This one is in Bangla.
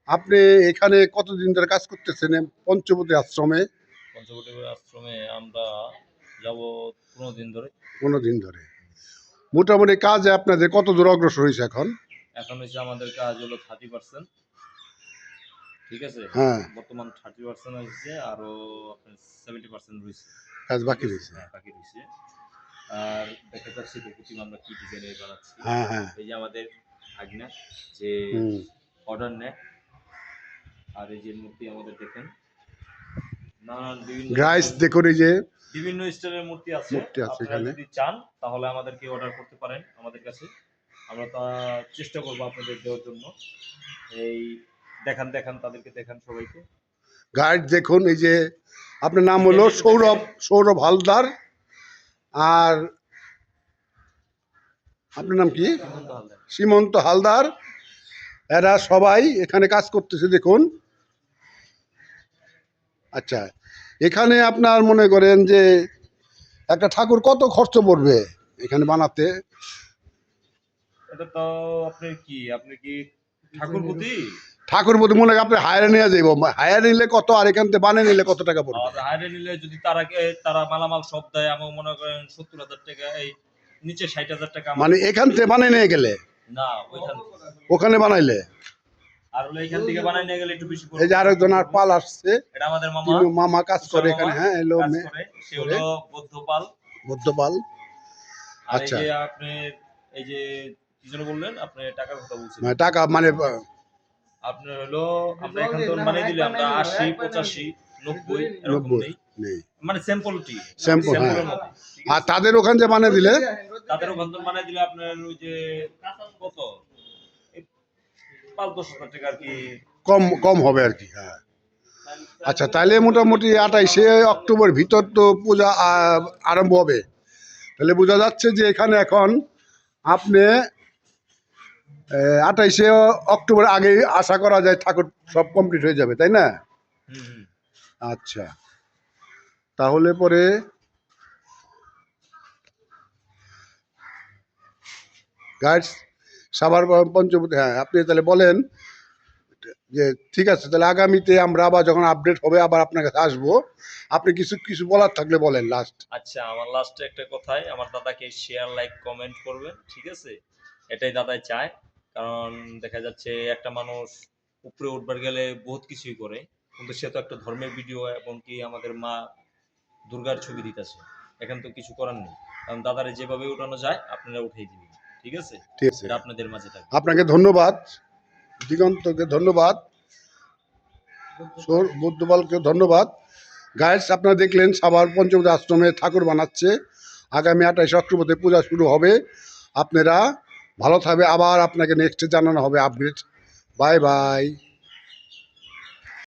আপনি এখানে কতদিন ধরে কাজ করতেছেন পঞ্চবতী আশ্রমে? পঞ্চবটী আশ্রমে আমরা যাব 15 দিন ধরে। 15 দিন ধরে। মোটামুটি কাজে আপনাদের কত দূর অগ্রসর হয়েছে এখন? এখন হচ্ছে আমাদের কাজ হলো 30%, ঠিক আছে। হ্যাঁ, বর্তমান 30% হয়েছে, আরো আপনার 70% রয়েছে, কাজ বাকি রয়েছে। হ্যাঁ বাকি রয়েছে। আর দেখা যাচ্ছে প্রতিমা আমরা কি ডিজাইনের বানাচ্ছি। হ্যাঁ হ্যাঁ। এই যে আমাদের ভাগনা যে অর্ডার নেয়, আর এই যে মূর্তি আমাদের দেখেন নানান গ্রাইস দেখুন, এই যে বিভিন্ন স্টাইলের মূর্তি আছে। আপনারা এখানে যদি চান তাহলে আমাদেরকে অর্ডার করতে পারেন আমাদের কাছে, আমরা তা চেষ্টা করবো আপনাদের দেওয়ার জন্য। এই দেখান দেখান তাদেরকে দেখান সবাইকে। গাইড দেখুন, এই যে আপনার নাম হলো সৌরভ হালদার, আর আপনার নাম কি? সীমন্ত হালদার। এরা সবাই এখানে কাজ করতেছে দেখুন। আচ্ছা, এখানে আপনার মনে করেন যে একটা ঠাকুর কত খরচ পড়বে এখানে বানাতে? এটা তো আপনি কি ঠাকুর প্রতি মনে হয় আপনি হায়ারে নিয়ে যাইব, হায়ারে নিলে কত, আর এখান থেকে বানিয়ে নিলে কত টাকা পড়বে? হায়ারে নিলে যদি তারা মালামাল সব দেয়, আমার মনে করেন 70,000 টাকা, এই নিচে 60,000 টাকা। মানে এখান থেকে বানিয়ে নিয়ে গেলে না, ওখানে বানাইলে, আর হলো এখান থেকে বানিয়ে নিয়ে গেলে একটু বেশি পড়বে। এই যে আরেকজন আর পাল আসছে, এটা আমাদের মামা কাজ করে এখানে। হ্যাঁ, এলো সে হলো বৌদ্ধপাল। আর এই আচ্ছা, যে আপনি এই যে কি যেন বললেন, আপনি টাকার কথা বলছেন। টাকা মানে আপনার হলো আমরা এখান থেকে বানিয়ে দিলে আমরা 80, 85, 90 এরকম নেই, মানে স্যাম্পলটি স্যাম্পল। হ্যাঁ, আর তাদের ওখান যে বানিয়ে দিলে, আপনার ওই যে কত 5-10,000 টাকা আর কি কম কম হবে আর কি। হ্যাঁ, আচ্ছা, তাহলে মোটামুটি 28শে অক্টোবর ভিতর তো পূজা আরম্ভ হবে। তাহলে বোঝা যাচ্ছে যে এখানে এখন আপনি 28শে অক্টোবর আগে আশা করা যায় ঠাকুর সব কমপ্লিট হয়ে যাবে, তাই না? আচ্ছা, তাহলে পরে গাইডস সাভার পঞ্চবতী, হ্যাঁ আপনি তাহলে বলেন যে ঠিক আছে, তাহলে আগামীতে আমরা আবার যখন আপডেট হবে আবার আপনার কাছে আসবো। আপনি কিছু বলার থাকলে বলেন লাস্ট। আচ্ছা, আমার লাস্টে একটা কথাই, আমার দাদাকে শেয়ার, লাইক, কমেন্ট করবেন, ঠিক আছে? এটাই দাদাই চায়। কারণ দেখা যাচ্ছে একটা মানুষ উপরে উঠবার গেলে বহুত কিছুই করে, কিন্তু সে তো একটা ধর্মের ভিডিও এবং কি আমাদের মা দুর্গার ছবি দিতেছে, এখানে তো কিছু করার নেই। কারণ দাদারে যেভাবে উঠানো যায় আপনারা উঠিয়ে দিবেন, ঠিক আছে? ঠিক আছে, এটা আপনাদের মাঝে থাকবে। আপনাকে ধন্যবাদ, দিগন্তকে ধন্যবাদ, বৌদ্ধপালকে ধন্যবাদ। গাইডস আপনারা দেখলেন সাভার পঞ্চবতী আশ্রমে ঠাকুর বানাচ্ছে। আগামী 28শে অক্টোবরে পূজা শুরু হবে। আপনারা ভালো থাকবে, আবার আপনাকে নেক্সটে জানানো হবে আপডেট। Bye bye.